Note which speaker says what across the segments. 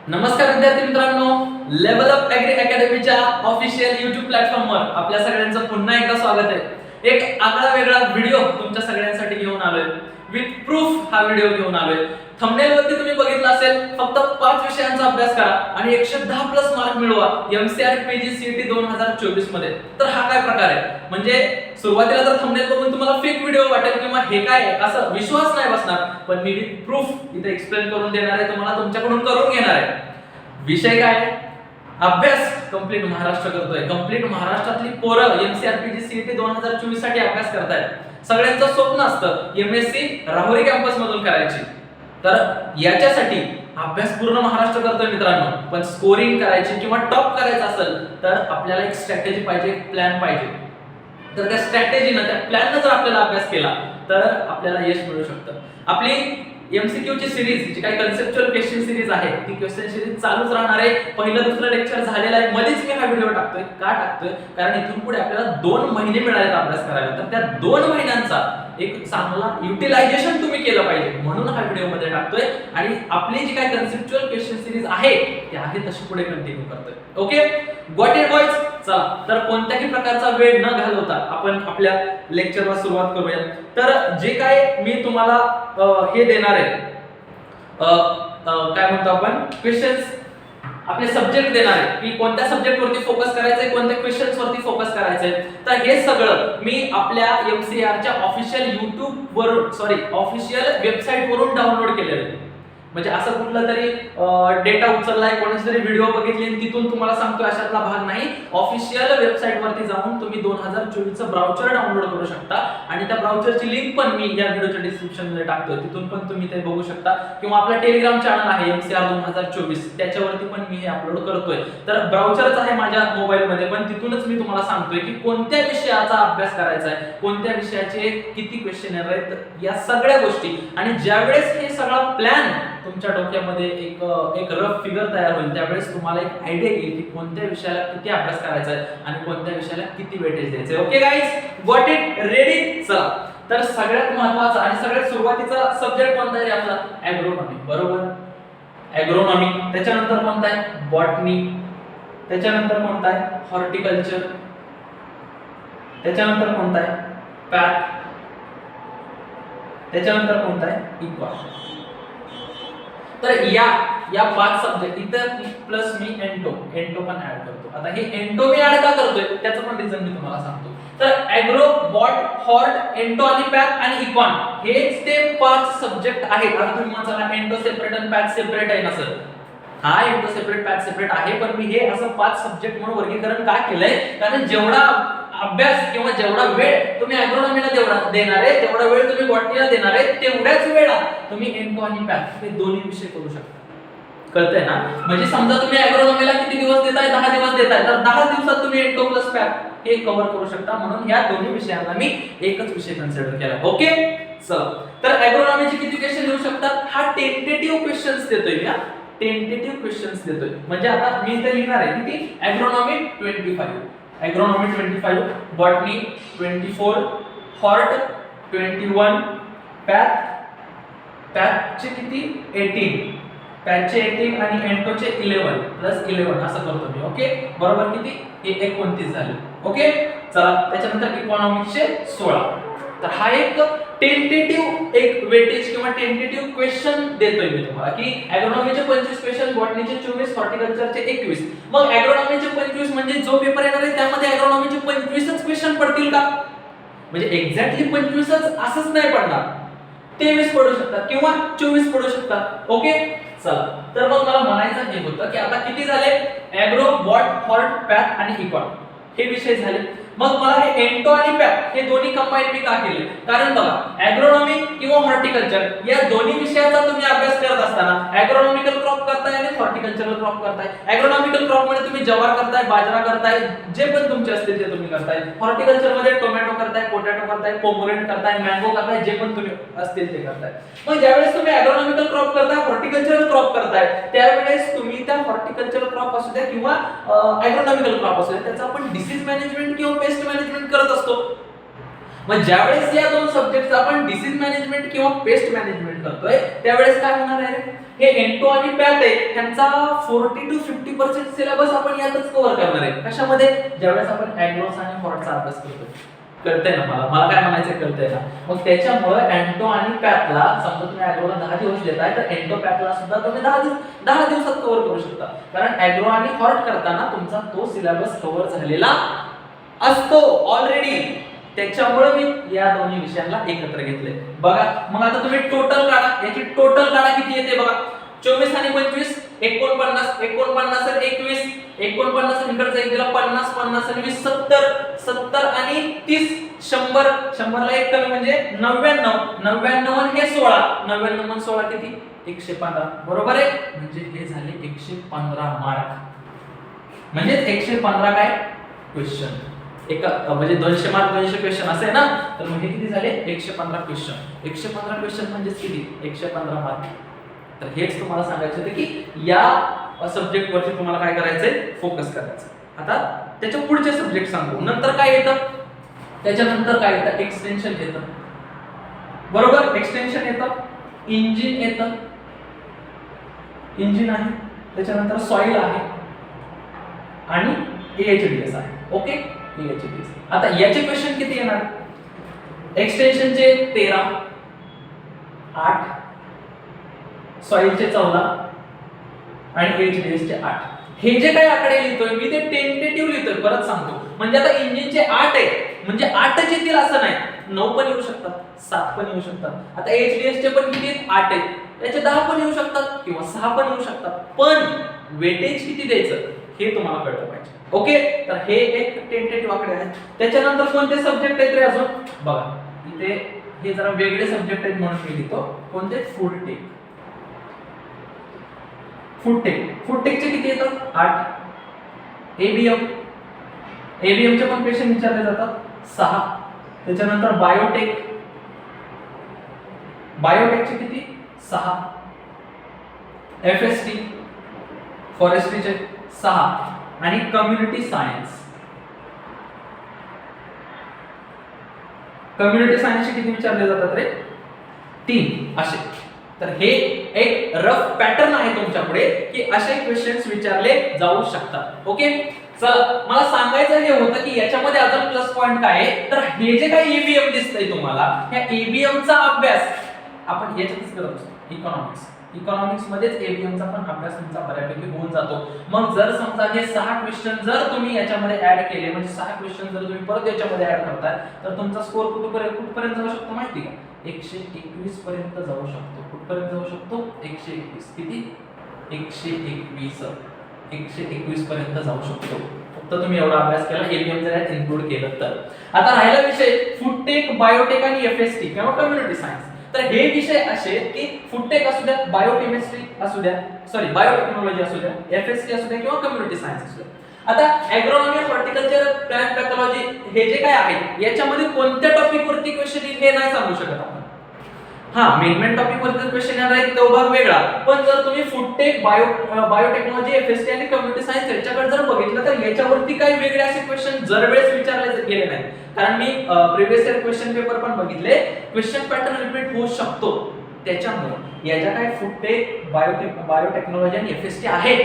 Speaker 1: नमस्कार विद्यार्थी मित्रांनो, लेवल अप ॲग्री अकॅडमीच्या ऑफिशियल YouTube प्लॅटफॉर्मवर आपल्या सगळ्यांचं पुन्हा एकदा स्वागत आहे। एक आगळा वेगळा व्हिडिओ तुमच्या सगळ्यांसाठी घेऊन आलोय। विथ प्रूफ हा व्हिडिओ घेऊन आलोय। थंबनेल वरती तुम्ही बघितलं असेल, फक्त 5 विषयांचा अभ्यास करा आणि 110 प्लस मार्क मिळवा MCR PG CET 2024 मध्ये। तर हा काय प्रकार आहे? म्हणजे सुरुवातीला तर थंबनेल बघून तुम्हाला फेक व्हिडिओ वाटेल किंवा हे काय आहे असं विश्वास नाही बसणार, पण मी विथ प्रूफ इथे एक्सप्लेन करून देणार आहे, तुम्हाला तुमच्याकडून करून घेणार आहे। विषय काय आहे? अभ्यास कंप्लीट महाराष्ट्र करतोय। कंप्लीट महाराष्ट्रातली पोरं MCR PG CET 2024 साठी अभ्यास करतायत। सगळ्यांचं स्वप्न असतं MSc राहुरी कॅम्पस मधून करायची। तर याच्यासाठी अभ्यास पूर्ण महाराष्ट्र करतोय मित्रांनो, पण स्कोरिंग करायची किंवा टॉप करायचं असेल तर आपल्याला एक स्ट्रॅटेजी पाहिजे, एक प्लॅन पाहिजे। तर त्या स्ट्रॅटेजीनं, त्या प्लॅननं जर आपल्याला अभ्यास केला तर आपल्याला यश मिळू शकतं। आपली MCQ ची सीरीज, जी काही कन्सेप्च्युअल क्वेश्चन सीरीज आहे, ती क्वेश्चन सीरीज चालूच राहणार आहे। पहिलं दुसरं लेक्चर झालेलं आहे, मध्येच मी हा व्हिडिओ टाकतोय। का टाकतोय? कारण इथून पुढे आपल्याला 2 महिने मिळाले अभ्यास करायला, तर त्या 2 महिन्यांचा एक चांगला युटिलायझेशन तुम्ही केलं पाहिजे, म्हणून हा व्हिडिओ मध्ये टाकतोय। आणि आपली जी काही कन्सेप्च्युअल क्वेश्चन सीरीज आहे ती आहे तशी पुढे कंटिन्यू करतोय। Okay, got it boys? चला, तर कोणत्याही प्रकारचा वेळ न घालवता आपण आपल्या लेक्चरला सुरुवात करूया। तर जे काय मी तुम्हाला हे देणार आहे, काय म्हणतो आपण, क्वेश्चन्स, आपले सब्जेक्ट देणार आहे की कोणत्या सब्जेक्ट वरती फोकस करायचंय, कोणत्या क्वेश्चन्स वरती फोकस करायचंय। तर हे सगळं मी आपल्या MCR च्या ऑफिशियल YouTube वरून, ऑफिशियल वेबसाईट वरून डाउनलोड केलेलं आहे। म्हणजे असं कुठलं तरी डेटा उचललाय, कोणाची तरी व्हिडिओ बघितली आणि तिथून तुम्हाला सांगतोय अशातला भाग नाही। ऑफिशियल वेबसाईट वरती जाऊन तुम्ही 2024 चं ब्राउचर डाउनलोड करू शकता आणि त्या ब्राउचरची लिंक पण मी या व्हिडिओच्या डिस्क्रिप्शन मध्ये टाकतोय, तिथून पण तुम्ही ते बघू शकता। किंवा आपला टेलिग्राम चॅनल आहे MCR 2024, त्याच्यावरती पण मी हे अपलोड करतोय। तर ब्राउचरच आहे माझ्या मोबाईल मध्ये, पण तिथूनच मी तुम्हाला सांगतोय की कोणत्या विषयाचा अभ्यास करायचा आहे, कोणत्या विषयाचे किती क्वेश्चन आहेत, या सगळ्या गोष्टी। आणि ज्यावेळेस हे सगळा प्लॅन तुमच्या डोक्यामध्ये एक रफ फिगर तयार होईल, त्यावेळेस तुम्हाला एक आयडिया येईल की कोणत्या विषयाला किती अभ्यास करायचा आहे आणि कोणत्या विषयाला किती वेटेज द्यायचं आहे। Okay guys, got it? Ready? चला, तर सगळ्यात महत्त्वाचा आणि सगळ्यात सुरुवातीचा सब्जेक्ट कोणता आहे आपला? ॲग्रोनॉमी, बरोबर? ॲग्रोनॉमी। त्याच्यानंतर कोणता आहे? बॉटनी। त्याच्यानंतर कोणता आहे? हॉर्टिकल्चर। त्याच्यानंतर कोणता आहे? पॅथ। त्याच्यानंतर कोणता आहे? इकॉन। तर या 5 सब्जेक्ट इथं प्लस मी एंटो पण ऍड करतो। आता हे एंटो मी ऍड का करतोय त्याचं पण रिझन मी तुम्हाला सांगतो। तर ॲग्रो, बॉट, हॉर्ट, एंटो आणि पॅथ आणि इकॉन हेच ते 5 सब्जेक्ट आहेत। आता तुम्ही म्हणाल एंटो सेपरेट आणि पॅथ सेपरेट आहे ना सर? हा, एंटो सेपरेट, पॅथ सेपरेट आहे, पण मी हे असं 5 सब्जेक्ट म्हणून वर्गीकरण का केलंय? कारण जेवढा अभ्यास किंवा जेवढा वेळ तुम्ही ॲग्रोनॉमीला देणार आहे, तेवढा वेळ तुम्ही बॉटनीला देणार आहे, तेवढ्याच वेळात तुम्ही एंटो आणि पॅथ हे दोन्ही विषय करू शकता। कळतंय ना? म्हणजे समजा तुम्ही ॲग्रोनॉमीला किती दिवस देताय? 10 दिवस देताय, तर 10 दिवसात तुम्ही एंटो प्लस पॅथ हे कव्हर करू शकता। म्हणून या दोन्ही विषयांना मी एकच विषय कन्सिडर केला। ओके, चला, तर ॲग्रोनॉमीचे किती क्वेश्चन येऊ शकतात? हा टेंटेटिव्ह क्वेश्चन्स देतोय मी, टेंटेटिव्ह क्वेश्चन्स देतोय। म्हणजे आता मी इथे लिहिणार आहे किती? ॲग्रोनॉमी 25, ॲग्रोनॉमी 25, बॉटनी 24, हॉर्ट 21, पॅथचे किती? 18, पॅथचे 18 आणि एंटोचे 11 प्लस 11 असं करतो मी। ओके, बरोबर किती? हे 29 झाले। ओके, चला, त्याच्यानंतर इकॉनॉमिक्सचे 16। तर हा एक टेंटेटिव्ह एक वेटेज किंवा टेंटेटिव्ह क्वेश्चन देतोय मी तुम्हाला की ॲग्रोनॉमीचे 25 क्वेश्चन, बॉटनीचे 24, हॉर्टिकल्चरचे 21। मग ॲग्रोनॉमीचे 25 म्हणजे जो पेपर येणार आहे त्यामध्ये ॲग्रोनॉमीचे 25च क्वेश्चन पडतील का? म्हणजे एक्झॅक्टली 25च असंच नाही पडणार, 23 पडू शकतात किंवा 24 पडू शकतात। ओके, चला, तर मग मला म्हणायचं हे होतं की आता किती झाले? ॲग्रो, बॉट, हॉर्ट, पॅथ आणि इकॉन हे विषय झाले। मग मला हे एंटो आणि पॅथ हे दोन्ही कंबाईन मी का केले? कारण बघा, ॲग्रोनॉमी किंवा हॉर्टिकल्चर या दोन्ही विषयाचा तुम्ही अभ्यास करत असताना ॲग्रोनॉमिकल क्रॉप करताय आणि हॉर्टिकल्चरल क्रॉप करताय। ॲग्रोनॉमिकल क्रॉप मध्ये तुम्ही ज्वार करताय, बाजरा करताय, जे पण तुमचे असतील ते तुम्ही करताय। हॉर्टिकल्चर मध्ये टोमॅटो करताय, पोटॅटो करताय, पोमोग्रेनेट करताय, मँगो करताय, जे पण तुम्ही असतील ते करताय। मग ज्यावेळेस तुम्ही ॲग्रोनॉमिकल क्रॉप करताय, हॉर्टिकल्चरल क्रॉप करताय, त्यावेळेस तुम्ही त्या हॉर्टिकल्चरल क्रॉप असू द्या किंवा ॲग्रोनॉमिकल क्रॉप असू द्या, त्याचा आपण डिसीज मॅनेजमेंट किंवा पेस्ट मॅनेजमेंट करत असतो। मग ज्यावेळेस या दोन सब्जेक्ट आपण डिसीज मॅनेजमेंट किंवा पेस्ट मॅनेजमेंट करतोय त्यावेळेस काय होणार आहे हे एंटो आणि पॅथ आहे त्यांचा 40 to 50% सिलेबस आपण यातच कव्हर करणार आहे कशामध्ये ज्यावेळेस आपण ॲग्रोस आणि हॉर्टचा अभ्यास करतोय कळतंय ना मला काय म्हणायचं कळतंय ना मग त्याच्यामुळे एंटो आणि पॅथला समजा तुम्ही ॲग्रोला 10 दिवस देताय तर एंटो पॅथला सुद्धा तुम्ही 10 दिवसात कव्हर करू शकता कारण ॲग्रो आणि हॉर्ट करताना तुमचा तो सिलेबस कव्हर झालेला असतो ऑलरेडी त्याच्यामुळे मी या दोन्ही विषयांना एकत्र घेतले बघा मग आता तुम्ही टोटल काढा याची टोटल काढा किती येते बघा 24 आणि 25 49 आणि 21 49 इकडचा एक दिला 50 50 आणि 20 70 आणि 30 100 ला एक कमी म्हणजे 99 आणि हे 16 99 आणि 16 किती 115 बरोबर आहे म्हणजे हे झाले 115 मार्क म्हणजे 115 काय क्वेश्चन एका म्हणजे 200 मार्क 200 क्वेश्चन असे ना तर मग हे किती झाले 115 क्वेश्चन म्हणजे किती 115 मार्क तर हेच तुम्हाला सांगायचं होतं की या सब्जेक्ट वरती तुम्हाला काय करायचंय फोकस करायचं आता त्याच्या पुढचे सब्जेक्ट सांगू नंतर काय येतं त्याच्यानंतर काय येतं एक्सटेन्शन येतं बरोबर एक्सटेन्शन येतं इंजिन येतं इंजिन आहे त्याच्यानंतर सॉइल आहे आणि एएचडीएस आहे ओके एएचडीएस आता याचे क्वेश्चन किती येणार एक्सटेन्शनचे 13 8 सॉइलचे 14 आणि एएचडीएस चे 8 हे जे काही आकडे लिहितोय मी ते टेंटेटिव्ह लिहितोय परत सांगतो म्हणजे आता इंजिनचे 8 आहे म्हणजे 8च येतील असं नाही 9 पण येऊ शकतात 7 पण येऊ शकतात आता एएचडीएस चे पण किती 8 आहेत त्याचे 10 पण येऊ शकतात किंवा 6 पण येऊ शकतात पण वेटेज किती द्यायचं हे तुम्हाला कळलं पाहिजे ओके तर हे एक टेंटेटिव्ह आकडे आहेत त्याच्यानंतर कोणते सब्जेक्ट आहेत रे अजून बघा इथे हे जरा वेगळे सब्जेक्ट आहेत म्हणून मी लिहितो कोणते फूड टेकचे किती येतात 8 एबीएम चे पण क्वेश्चन विचारले जातात 6 त्याच्यानंतर बायोटेकचे किती 6 एफएसटी फॉरेस्ट्रीचे 6 आणि कम्युनिटी सायन्सचे किती विचारले जातात रे 3 असे तर हे एक रफ पॅटर्न आहे तुमच्यापुढे की असे क्वेश्चन्स विचारले जाऊ शकतात ओके चला मला सांगायचं हे होतं की याच्यामध्ये अजून प्लस पॉइंट काय आहे तर हे जे काही ईबीएम दिसतंय तुम्हाला ह्या ईबीएम चा अभ्यास आपण याच्यातच करत असतो इकॉनॉमिक्स मध्येच एबीएम चा पण अभ्यास तुमचा बऱ्यापैकी होऊन जातो मग जर समजा हे 6 क्वेश्चन जर तुम्ही याच्यामध्ये ऍड केले म्हणजे 6 क्वेश्चन जर तुम्ही परत याच्यामध्ये ऍड करताय तर तुमचा स्कोर कुठपर्यंत जाऊ शकतो माहिती का 121 पर्यंत जाऊ शकतो कुठपर्यंत जाऊ शकतो 121 किती 121 पर्यंत जाऊ शकतो फक्त तुम्ही एवढा अभ्यास केला एबीएम जर यात इन्क्लूड केलं तर आता राहिला विषय फूडटेक बायोटेक आणि एफएसटी किंवा कम्युनिटी सायन्स तर हे विषय असे की फूडटेक असू द्या बायोकेमिस्ट्री असू द्या सॉरी बायोटेक्नॉलॉजी असू द्या एफएसटी असू द्या किंवा कम्युनिटी सायन्स असू द्या आता ॲग्रोनॉमी हॉर्टिकल्चर प्लांट पॅथॉलॉजी हे जे काय आहे याच्यामध्ये कोणत्या टॉपिक वरती क्वेश्चन येईल हे नाही सांगू शकत आपण मेन टॉपिक वरती क्वेश्चन येणार आहे तो भाग वेगळा पण जर तुम्ही फूडटेक बायोटेक्नॉलॉजी एफएसटी आणि कम्युनिटी सायन्स याच्याकडे जर बघितलं तर याच्यावरती काही वेगळे असे क्वेश्चन जरवेळेस विचारले गेले नाही कारण मी प्रिव्हियस इयर क्वेश्चन पेपर पण बघितले क्वेश्चन पॅटर्न रिपीट होऊ शकतो त्याच्यामुळे याच्या काय फूडटेक बायोटेक्नॉलॉजी आणि एफएसटी आहे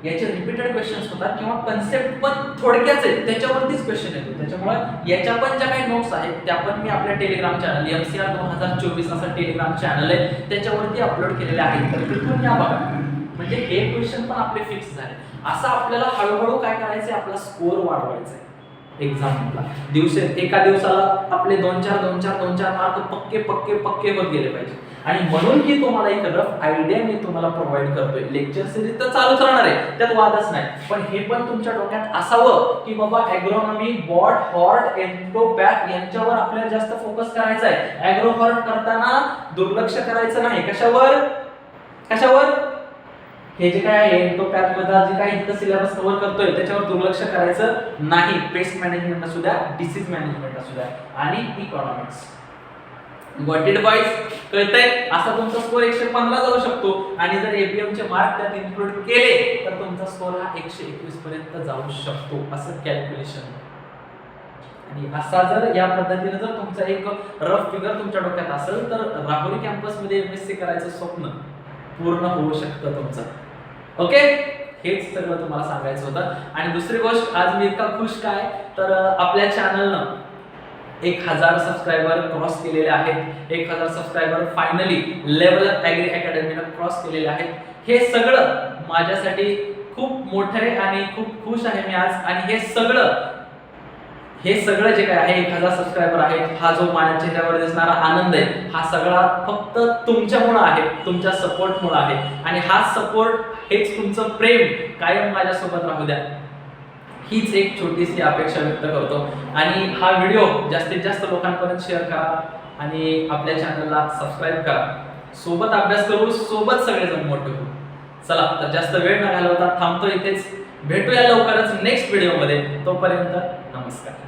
Speaker 1: याचे रिपीटेड क्वेश्चन्स होतात किंवा कन्सेप्ट पण थोडक्याच आहेत त्याच्यावरतीच क्वेश्चन येतो त्याच्यामुळे याच्या पण ज्या काही नोट्स आहेत त्या पण मी आपल्या टेलिग्राम चॅनल MCR 2024 असा टेलिग्राम चॅनल आहे त्याच्यावरती अपलोड केलेले आहेत तर तिथून या बघा म्हणजे हे क्वेश्चन पण आपले फिक्स झाले असं आपल्याला हळूहळू काय करायचंय आपला स्कोर वाढवायचा आहे एक्झामला एका दिवसाला आपले 2-4 मार्क पक्के होत गेले पाहिजे आणि म्हणून ही तुम्हाला एक रफ आयडिया मी तुम्हाला प्रोव्हाइड करतोय लेक्चर सिरीज तर चालूच राहणार आहे त्यात वादच नाही पण हे पण तुमच्या डोक्यात असावं की बाबा ॲग्रोनॉमी बॉट हॉर्ट एंटोपॅथ यांच्यावर आपल्याला जास्त फोकस करायचा आहे ॲग्रो हॉर्ट करताना दुर्लक्ष करायचं नाही कशावर हे जे काय आहे एंटोपॅथ मध्ये जे काही इथं सिलेबस कव्हर करतोय त्याच्यावर दुर्लक्ष करायचं नाही पेस्ट मॅनेजमेंट असू द्या डिसीज मॅनेजमेंट असू द्या आणि इकॉनॉमिक्स गॉट इट बॉयज कळतंय असा तुमचा स्कोर 115 जाऊ शकतो आणि जर एबीएम चे मार्क त्यात इन्क्लूड केले तर तुमचा स्कोर हा 121 पर्यंत जाऊ शकतो असं कॅल्क्युलेशन आणि असा जर या पद्धतीने जर तुमचा एक रफ फिगर तुमच्या डोक्यात असेल तर राहुरी कॅम्पसमध्ये MSc करायचं स्वप्न पूर्ण होऊ शकतं तुमचं. ओके, हेच सगळं तुम्हाला सांगायचं होतं. आणि दुसरी गोष्ट, आज मी इतका खुश काय तर आपल्या चॅनलनं 1000 सबस्क्रायबर क्रॉस केलेले आहेत. 1000 subscriber finally level up agri अकॅडमीनं क्रॉस केलेले आहेत. हे सगळं माझ्यासाठी खूप मोठं आहे आणि खूप खुश आहे मी आज. आणि हे सगळं जे काय आहे 1000 सबस्क्रायबर आहेत, हा जो माझ्या चेहऱ्यावर दिसणारा आनंद आहे, हा सगळा फक्त तुमच्यामुळे आहे, तुमच्या सपोर्टमुळे आहे. आणि हा सपोर्ट, हेच तुमचं प्रेम कायम माझ्यासोबत राहू द्या, हीच एक छोटीशी अपेक्षा व्यक्त करतो. आणि हा व्हिडिओ जास्तीत जास्त लोकांपर्यंत शेअर करा आणि आपल्या चॅनलला सबस्क्राईब करा. सोबत अभ्यास करू, सोबत सगळेजण मोठे होऊ. चला, तर जास्त वेळ न घालवता थांबतो इथेच. भेटूया लवकरच नेक्स्ट व्हिडिओमध्ये. तोपर्यंत नमस्कार.